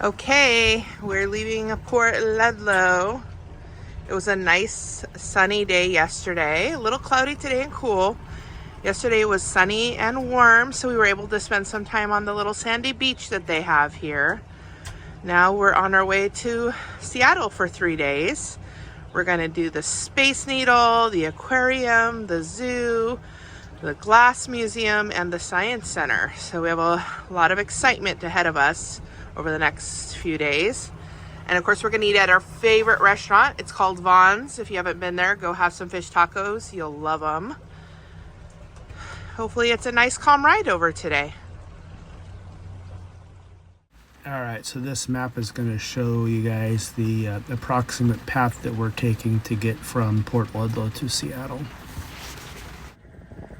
Okay, we're leaving Port Ludlow. It was a nice sunny day yesterday. A little cloudy today and cool. Yesterday was sunny and warm, so we were able to spend some time on the little sandy beach that they have here. Now we're on our way to Seattle for 3 days. We're gonna do the Space Needle, the aquarium, the zoo, the glass museum, and the science center. So we have a lot of excitement ahead of us over the next few days. And of course, we're gonna eat at our favorite restaurant. It's called Vaughn's. If you haven't been there, go have some fish tacos. You'll love them. Hopefully it's a nice calm ride over today. All right, so this map is going to show you guys the approximate path that we're taking to get from Port Ludlow to Seattle.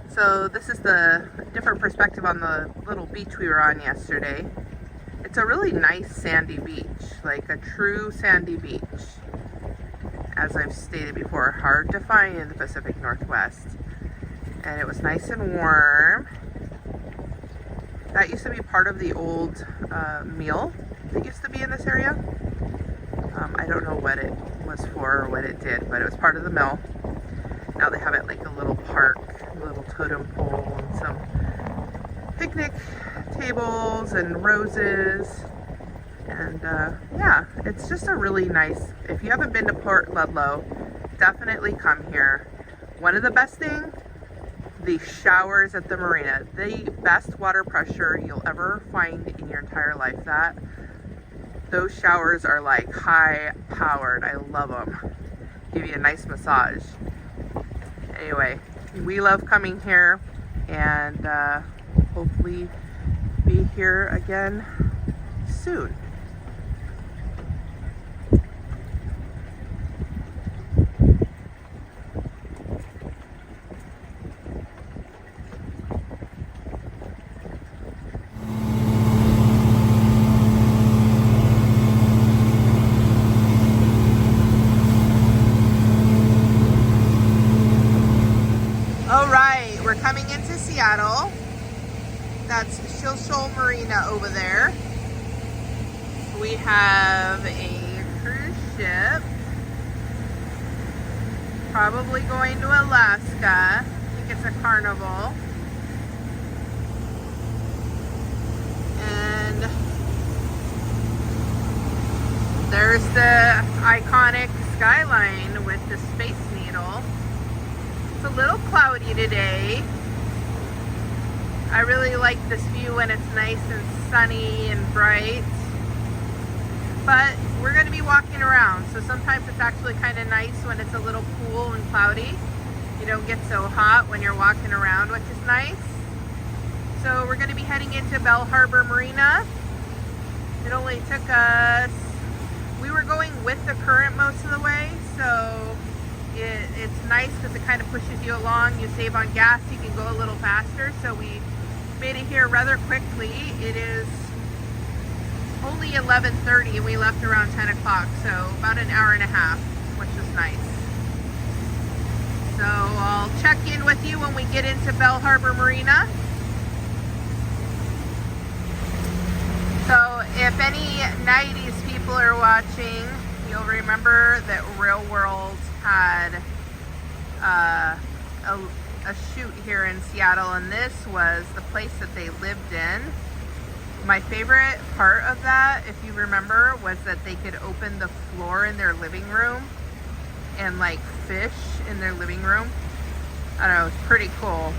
So this is the different perspective on the little beach we were on yesterday. It's a really nice sandy beach, like a true sandy beach. As I've stated before, hard to find in the Pacific Northwest. And it was nice and warm. That used to be part of the old meal that used to be in this area. I don't know what it was for or what it did, but it was part of the mill. Now they have it like a little park, a little totem pole, and some picnic tables and roses. And yeah, it's just a really nice, if you haven't been to Port Ludlow, definitely come here. One of the best things, the showers at the marina, the best water pressure you'll ever find in your entire life. Those showers are like high powered. I love them. Give you a nice massage. Anyway, we love coming here, and hopefully be here again soon. We're coming into Seattle. That's Shoal Marina over there. We have a cruise ship, probably going to Alaska. I think it's a Carnival. And there's the iconic skyline with the Space Needle. It's a little cloudy today. I really like this view when it's nice and sunny and bright. But we're going to be walking around, so sometimes it's actually kind of nice when it's a little cool and cloudy. You don't get so hot when you're walking around, which is nice. So we're going to be heading into Bell Harbor Marina. It only took us, we were going with the current most of the way, so it's nice because it kind of pushes you along. You save on gas, you can go a little faster. So we made it here rather quickly. It is only 11:30 and we left around 10 o'clock, so about an hour and a half, which is nice. So I'll check in with you when we get into Bell Harbor Marina. So if any 90s people are watching, you'll remember that Real World had a shoot here in Seattle, and this was the place that they lived in. My favorite part of that, if you remember, was that they could open the floor in their living room and like fish in their living room. I don't know, it's pretty cool.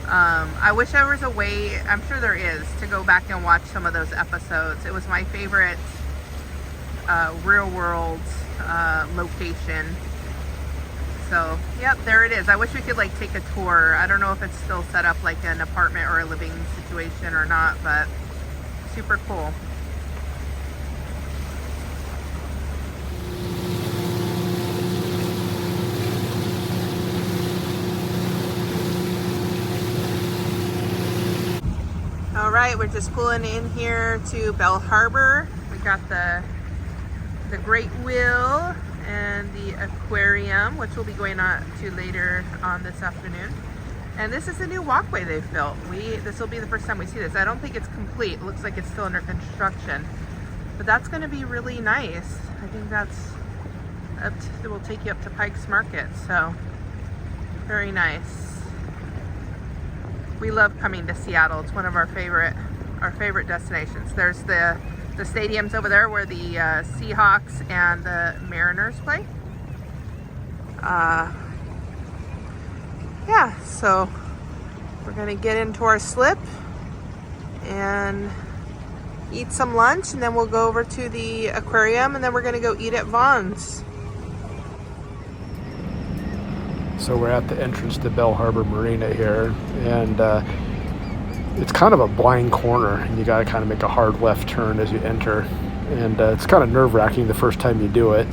I wish there was a way, I'm sure there is, to go back and watch some of those episodes. It was my favorite Real World location. So, yep, there it is. I wish we could like take a tour. I don't know if it's still set up like an apartment or a living situation or not, but super cool. All right, we're just pulling in here to Bell Harbor. We got the Great Wheel and the aquarium, which we'll be going on to later on this afternoon. And this is a new walkway they've built. This will be the first time we see this. I don't think it's complete. It looks like it's still under construction. But that's going to be really nice. I think that's it will take you up to Pike's Market, so very nice. We love coming to Seattle. It's one of our favorite destinations. There's the stadiums over there where the Seahawks and the Mariners play. Yeah, so we're gonna get into our slip and eat some lunch, and then we'll go over to the aquarium, and then we're gonna go eat at Vaughn's. So we're at the entrance to Bell Harbor Marina here, and it's kind of a blind corner, and you got to kind of make a hard left turn as you enter, and it's kind of nerve-wracking the first time you do it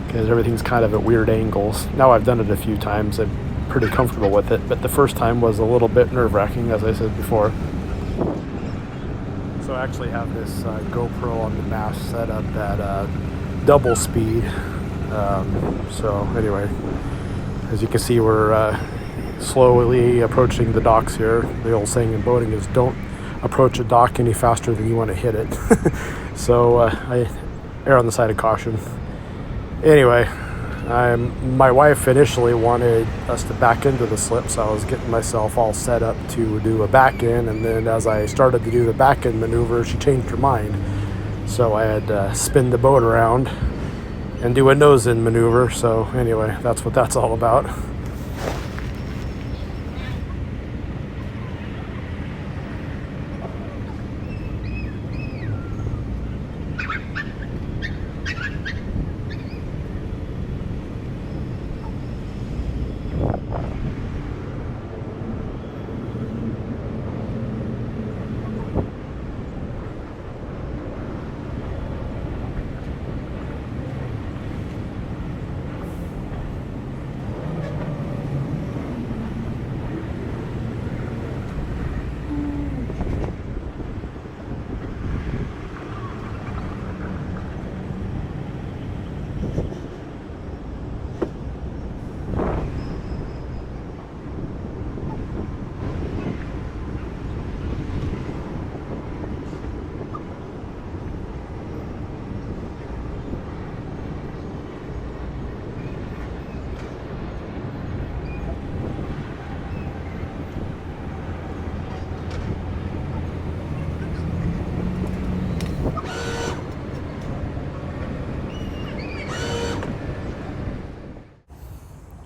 because everything's kind of at weird angles. Now I've done it a few times, I'm pretty comfortable with it, but the first time was a little bit nerve-wracking, as I said before. So I actually have this GoPro on the mast set up at double speed. So anyway, as you can see, we're slowly approaching the docks here. The old saying in boating is don't approach a dock any faster than you want to hit it. So I err on the side of caution. Anyway, my wife initially wanted us to back into the slip, so I was getting myself all set up to do a back in, and then as I started to do the back in maneuver, she changed her mind. So I had to spin the boat around and do a nose in maneuver. So anyway, that's what that's all about.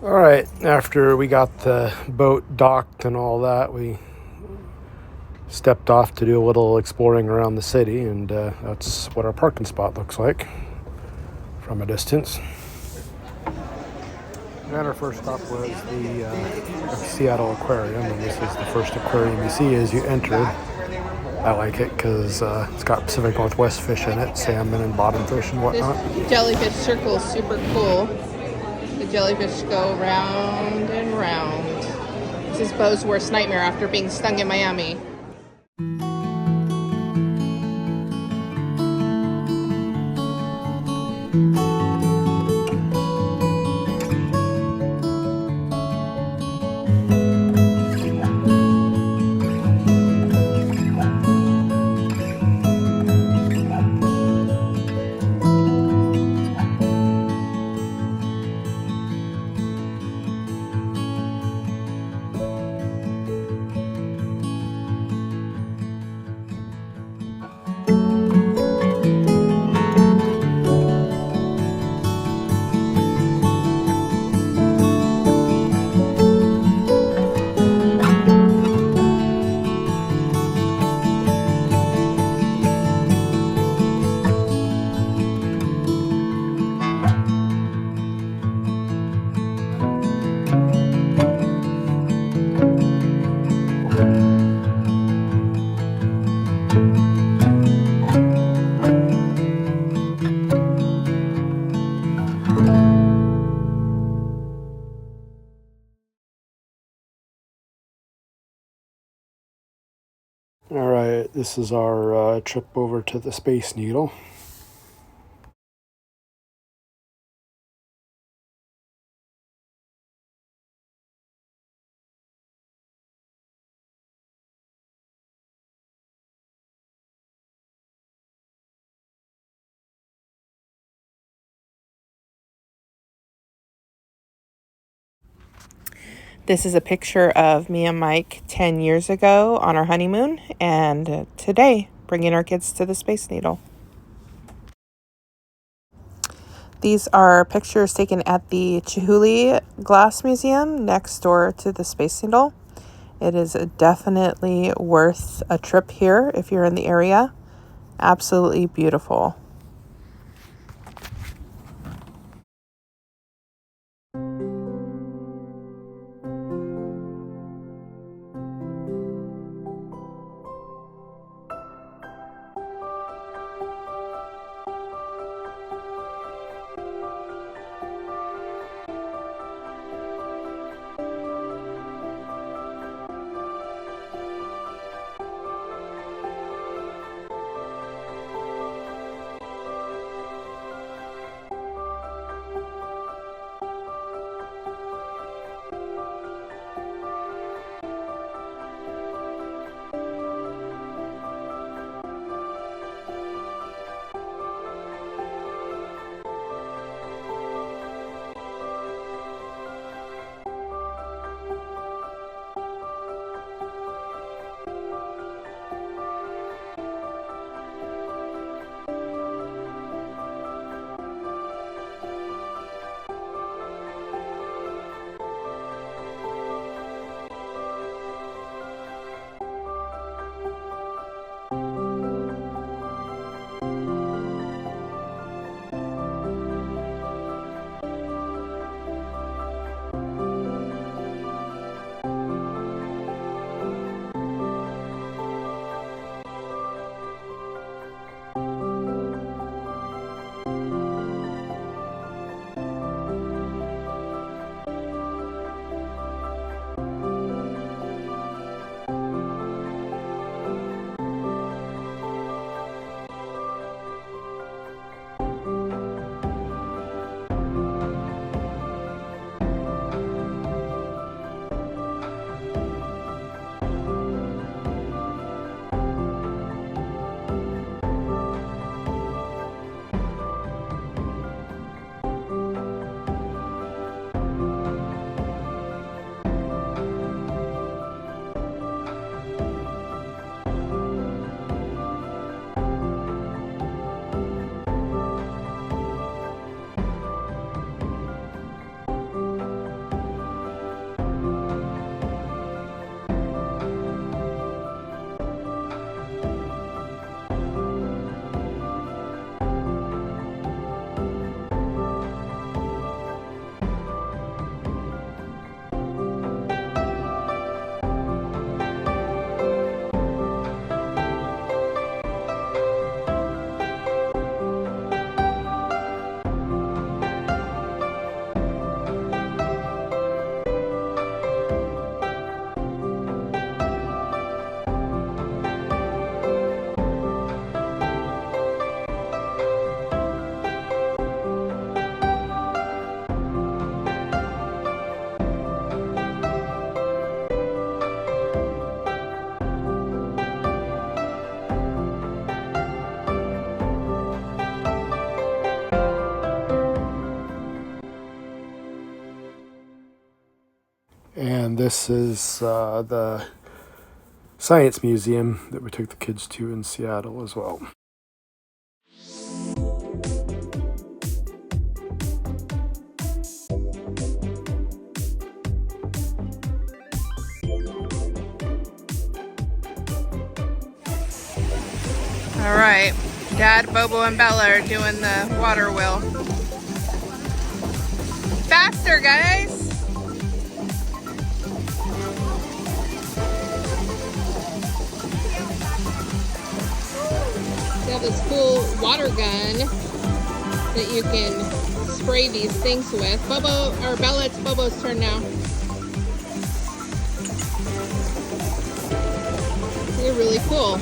All right, after we got the boat docked and all that, we stepped off to do a little exploring around the city, and that's what our parking spot looks like from a distance. And our first stop was the Seattle Aquarium, and this is the first aquarium you see as you enter. I like it because it's got Pacific Northwest fish in it, salmon and bottom fish and whatnot. This jellyfish circle is super cool. The jellyfish go round and round. This is Bo's worst nightmare after being stung in Miami. All right, this is our trip over to the Space Needle. This is a picture of me and Mike 10 years ago on our honeymoon, and today bringing our kids to the Space Needle. These are pictures taken at the Chihuly Glass Museum next door to the Space Needle. It is definitely worth a trip here if you're in the area. Absolutely beautiful. And this is the Science Museum that we took the kids to in Seattle as well. All right, Dad, Bobo, and Bella are doing the water wheel. Faster, guys! They have this cool water gun that you can spray these things with. Bobo, or Bella, it's Bobo's turn now. They're really cool.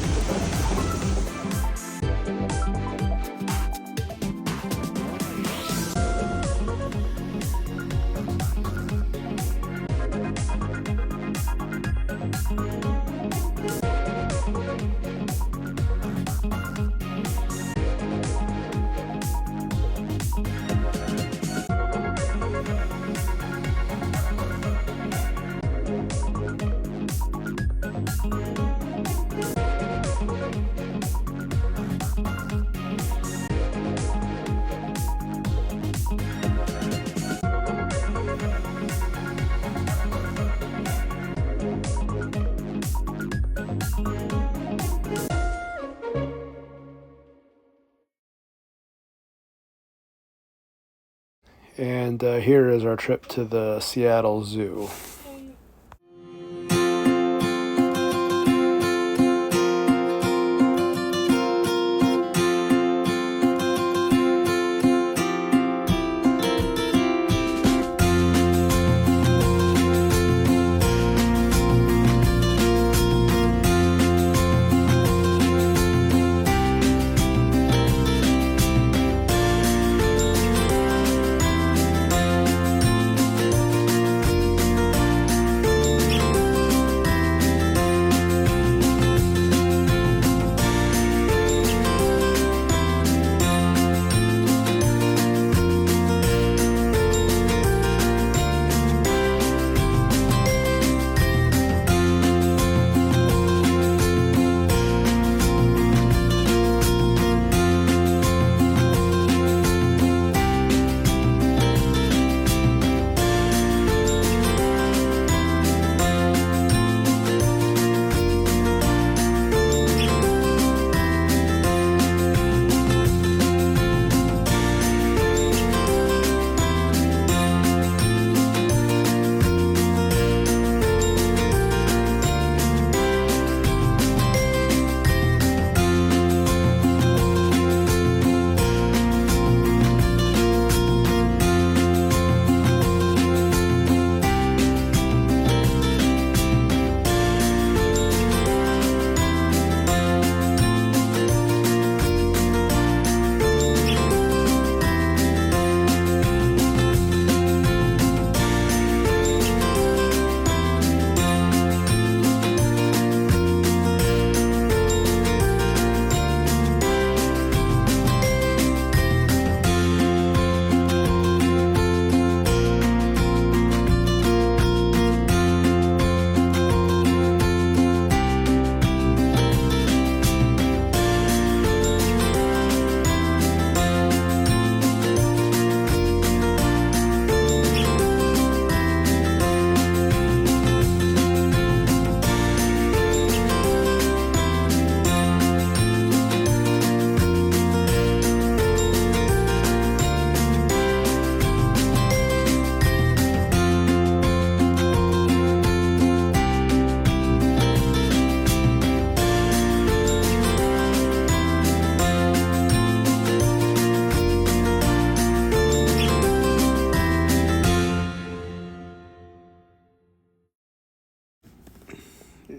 And here is our trip to the Seattle Zoo.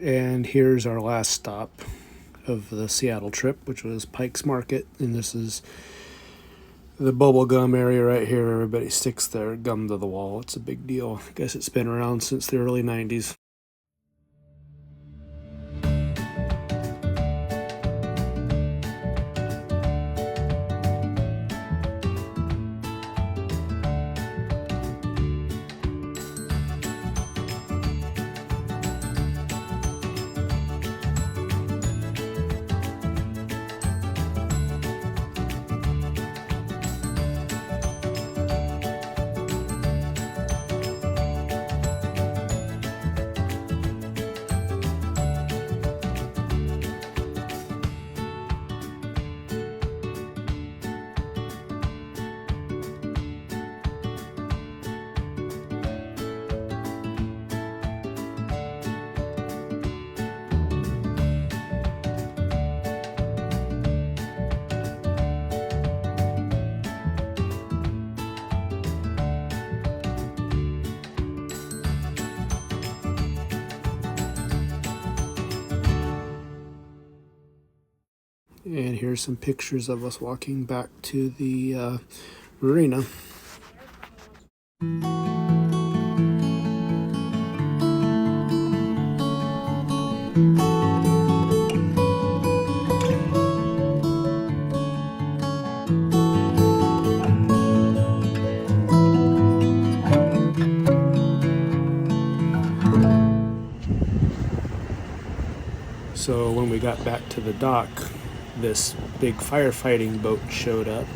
And here's our last stop of the Seattle trip, which was Pike's Market. And this is the bubble gum area right here. Everybody sticks their gum to the wall. It's a big deal. I guess it's been around since the early 90s. And here's some pictures of us walking back to the marina. So when we got back to the dock, this big firefighting boat showed up.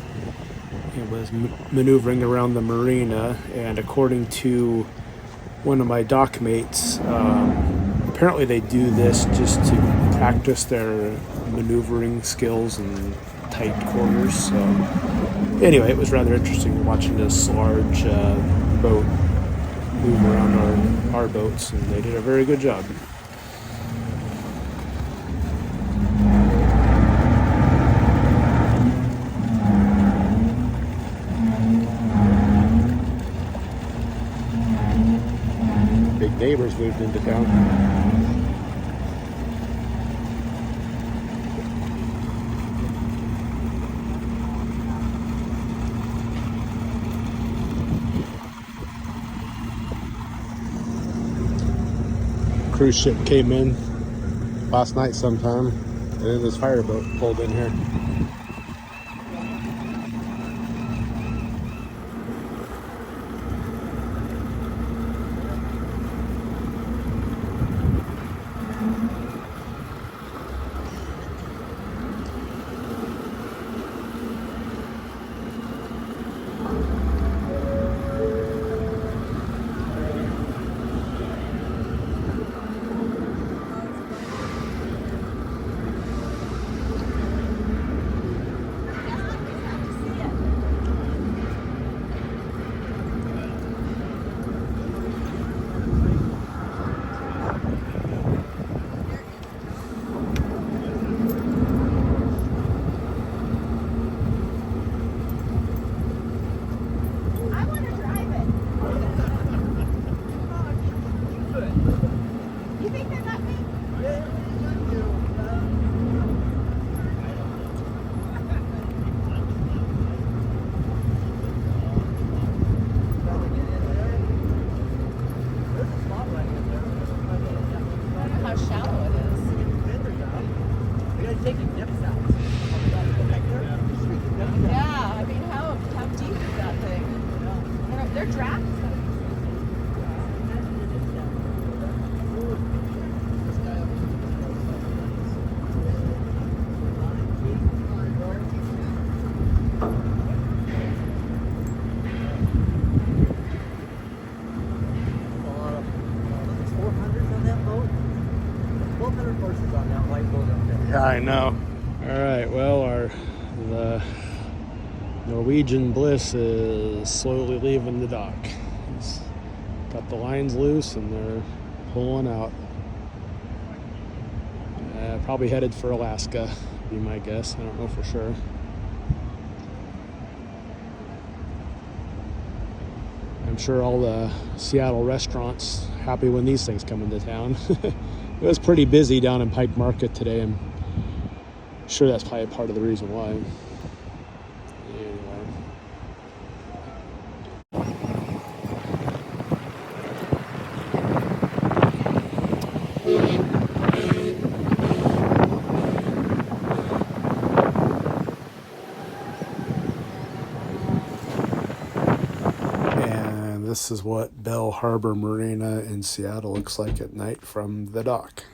It was maneuvering around the marina, and according to one of my dock mates, apparently they do this just to practice their maneuvering skills and tight quarters. So anyway, it was rather interesting watching this large boat move around our boats, and they did a very good job. Big neighbors moved into town. Cruise ship came in last night sometime, and then this fireboat pulled in here. Yeah, I know. All right, well, the Norwegian Bliss is slowly leaving the dock. It's got the lines loose and they're pulling out. Probably headed for Alaska, be my guess. I don't know for sure. I'm sure all the Seattle restaurants happy when these things come into town. It was pretty busy down in Pike Market today. I'm sure that's probably part of the reason why. And this is what Bell Harbor Marina in Seattle looks like at night from the dock.